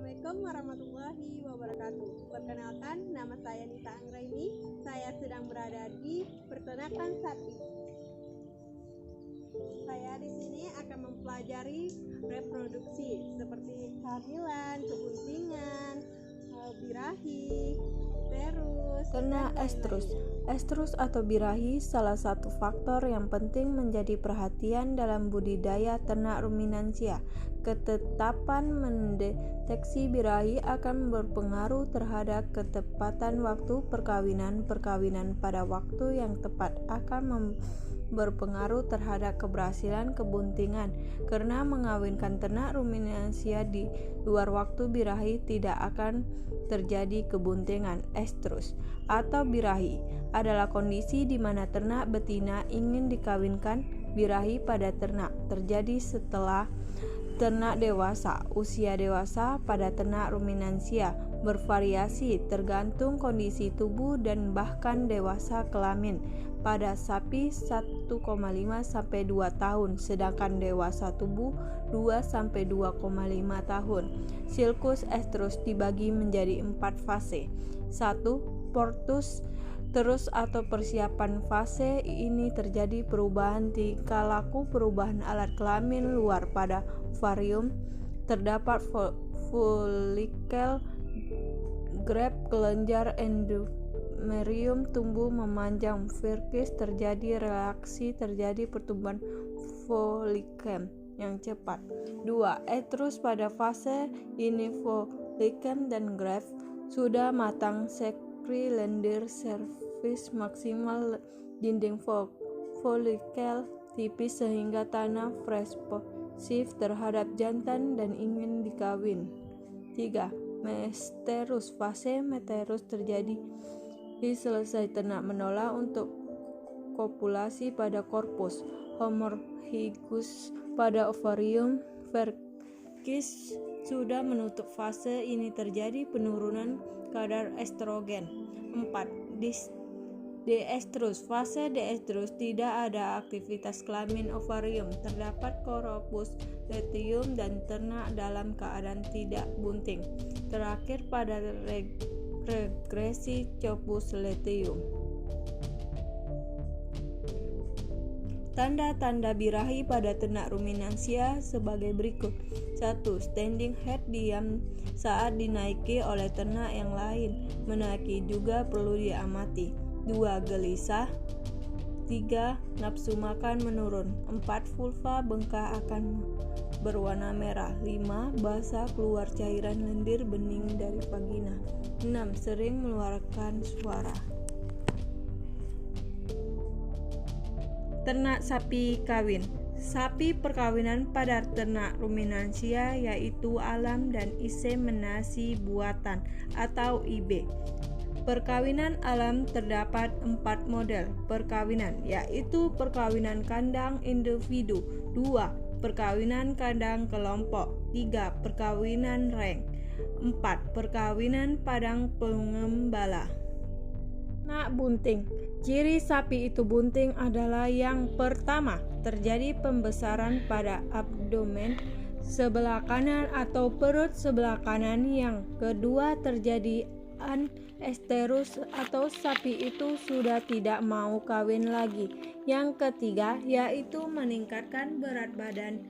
Assalamualaikum warahmatullahi wabarakatuh. Perkenalkan, nama saya Nita Anggraini. Saya sedang berada di peternakan sapi. Saya di sini akan mempelajari reproduksi seperti kehamilan, kebuntingan, birahi, terus. Ternak estrus. Estrus atau birahi salah satu faktor yang penting menjadi perhatian dalam budidaya ternak ruminansia. Ketetapan mendeteksi birahi akan berpengaruh terhadap ketepatan waktu perkawinan. Perkawinan pada waktu yang tepat akan berpengaruh terhadap keberhasilan kebuntingan. Karena mengawinkan ternak ruminansia di luar waktu birahi tidak akan terjadi kebuntingan. Estrus atau birahi adalah kondisi di mana ternak betina ingin dikawinkan birahi pada ternak. Terjadi setelah ternak dewasa. Usia dewasa pada ternak ruminansia bervariasi tergantung kondisi tubuh dan bahkan dewasa kelamin. Pada sapi 1,5 sampai 2 tahun, sedangkan dewasa tubuh 2 sampai 2,5 tahun. Siklus estrus dibagi menjadi 4 fase. 1. Portus terus atau persiapan. Fase ini terjadi perubahan tingkah laku, perubahan alat kelamin luar pada ovarium, terdapat folikel, grap, kelenjar endomerium tumbuh memanjang, verkis terjadi reaksi, terjadi pertumbuhan folikem yang cepat. 2. Estrus pada fase ini folikem dan grap sudah matang, sekri lendir, servis maksimal, dinding folikel tipis sehingga tanah responsif terhadap jantan dan ingin dikawin. 3. Mesterus. Fase mesterus terjadi selesai ternak menolak untuk kopulasi pada korpus, homorhigus pada ovarium, verkis sudah menutup. Fase ini terjadi penurunan kadar estrogen. 4. Deestrus. Fase deestrus tidak ada aktivitas kelamin ovarium, terdapat korpus luteum dan ternak dalam keadaan tidak bunting. Terakhir pada regresi corpus luteum. Tanda-tanda birahi pada ternak ruminansia sebagai berikut. 1. Standing head, diam saat dinaiki oleh ternak yang lain. Menaiki juga perlu diamati. 2. Gelisah. 3. Nafsu makan menurun. 4. Vulva bengkak akan berwarna merah. 5. Basah, keluar cairan lendir bening dari vagina. 6. Sering mengeluarkan suara. Ternak sapi kawin. Sapi perkawinan pada ternak ruminansia yaitu alam dan inseminasi buatan atau IB. Perkawinan alam terdapat 4 model perkawinan, yaitu perkawinan kandang individu, 2. Perkawinan kandang kelompok, 3. Perkawinan ring, 4. Perkawinan padang pengembala. Ternak bunting. Ciri sapi itu bunting adalah yang pertama, terjadi pembesaran pada abdomen sebelah kanan atau perut sebelah kanan. Yang kedua, terjadi anestrus atau sapi itu sudah tidak mau kawin lagi. Yang ketiga, yaitu meningkatkan berat badan.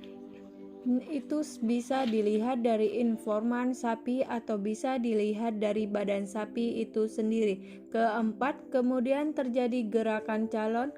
Itu bisa dilihat dari informan sapi atau bisa dilihat dari badan sapi itu sendiri. Keempat, kemudian terjadi gerakan calon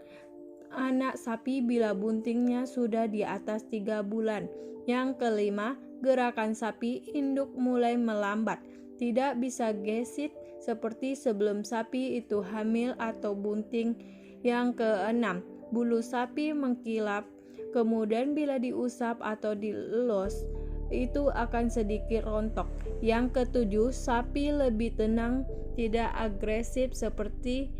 anak sapi bila buntingnya sudah di atas 3 bulan. Yang kelima, gerakan sapi induk mulai melambat, tidak bisa gesit seperti sebelum sapi itu hamil atau bunting. Yang keenam, bulu sapi mengkilap, kemudian bila diusap atau dielus itu akan sedikit rontok. Yang ketujuh, sapi lebih tenang, tidak agresif seperti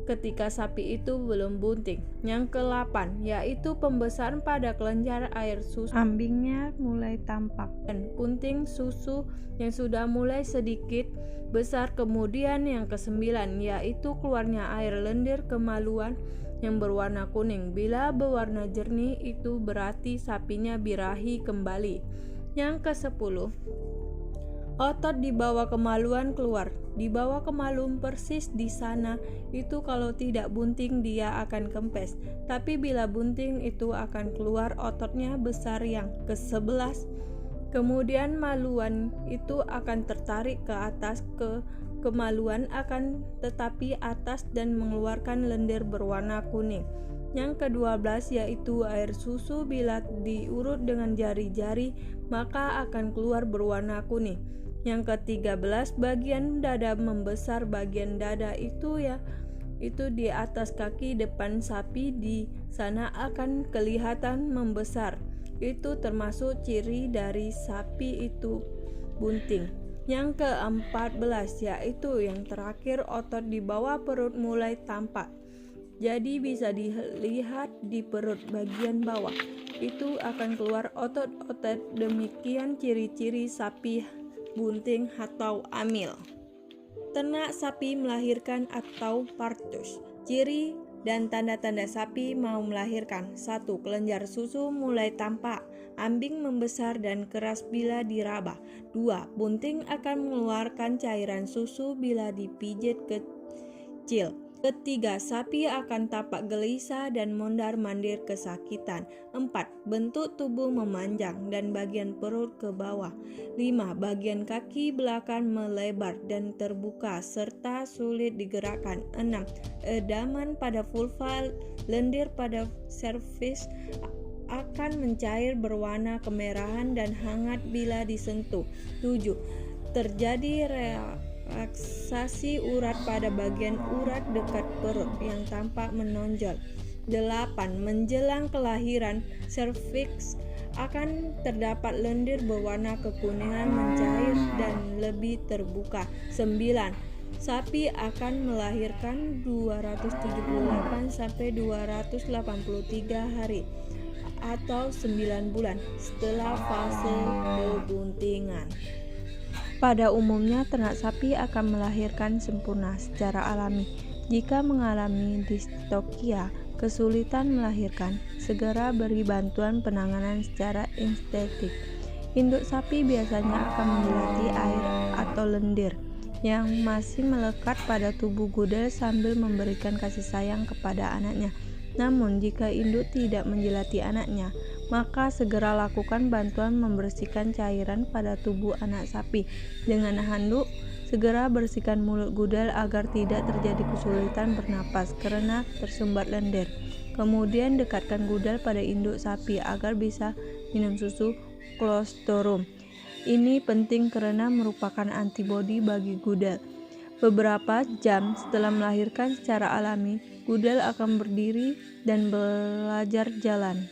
ketika sapi itu belum bunting. Yang ke-8 yaitu pembesaran pada kelenjar air susu, ambingnya mulai tampak dan punting susu yang sudah mulai sedikit besar. Kemudian yang ke-9 yaitu keluarnya air lendir kemaluan yang berwarna kuning. Bila berwarna jernih itu berarti sapinya birahi kembali. Yang ke-10, Otot di bawah kemaluan keluar. Di bawah kemaluan persis di sana itu kalau tidak bunting dia akan kempes. Tapi bila bunting itu akan keluar ototnya besar yang ke-11. Kemudian maluan itu akan tertarik ke atas ke kemaluan akan tetapi atas dan mengeluarkan lendir berwarna kuning. Yang ke-12 yaitu air susu bila diurut dengan jari-jari maka akan keluar berwarna kuning. Yang ke-13 bagian dada membesar. Bagian dada itu di atas kaki depan sapi di sana akan kelihatan membesar. Itu termasuk ciri dari sapi itu bunting. Yang ke-14 yaitu yang terakhir otot di bawah perut mulai tampak. Jadi bisa dilihat di perut bagian bawah. Itu akan keluar otot-otot. Demikian ciri-ciri sapi bunting atau amil. Ternak sapi melahirkan atau partus. Ciri dan tanda-tanda sapi mau melahirkan. 1. Kelenjar susu mulai tampak, ambing membesar dan keras bila diraba. 2. Bunting akan mengeluarkan cairan susu bila dipijit kecil. 3. Sapi akan tampak gelisah dan mondar-mandir kesakitan. 4. Bentuk tubuh memanjang dan bagian perut ke bawah. 5. Bagian kaki belakang melebar dan terbuka serta sulit digerakkan. 6. Edaman pada vulva, lendir pada serviks akan mencair berwarna kemerahan dan hangat bila disentuh. 7. Terjadi relaksasi urat pada bagian urat dekat perut yang tampak menonjol. 8. Menjelang kelahiran, serviks akan terdapat lendir berwarna kekuningan mencair dan lebih terbuka. 9. Sapi akan melahirkan 278 sampai 283 hari atau 9 bulan setelah fase kebuntingan. Pada umumnya, ternak sapi akan melahirkan sempurna secara alami. Jika mengalami distokia, kesulitan melahirkan, segera beri bantuan penanganan secara estetik. Induk sapi biasanya akan menjilati air atau lendir yang masih melekat pada tubuh gudel sambil memberikan kasih sayang kepada anaknya. Namun, jika induk tidak menjilati anaknya, maka segera lakukan bantuan membersihkan cairan pada tubuh anak sapi. Dengan handuk, segera bersihkan mulut gudel agar tidak terjadi kesulitan bernapas karena tersumbat lendir. Kemudian dekatkan gudel pada induk sapi agar bisa minum susu kolostrum. Ini penting karena merupakan antibodi bagi gudel. Beberapa jam setelah melahirkan secara alami, gudel akan berdiri dan belajar jalan.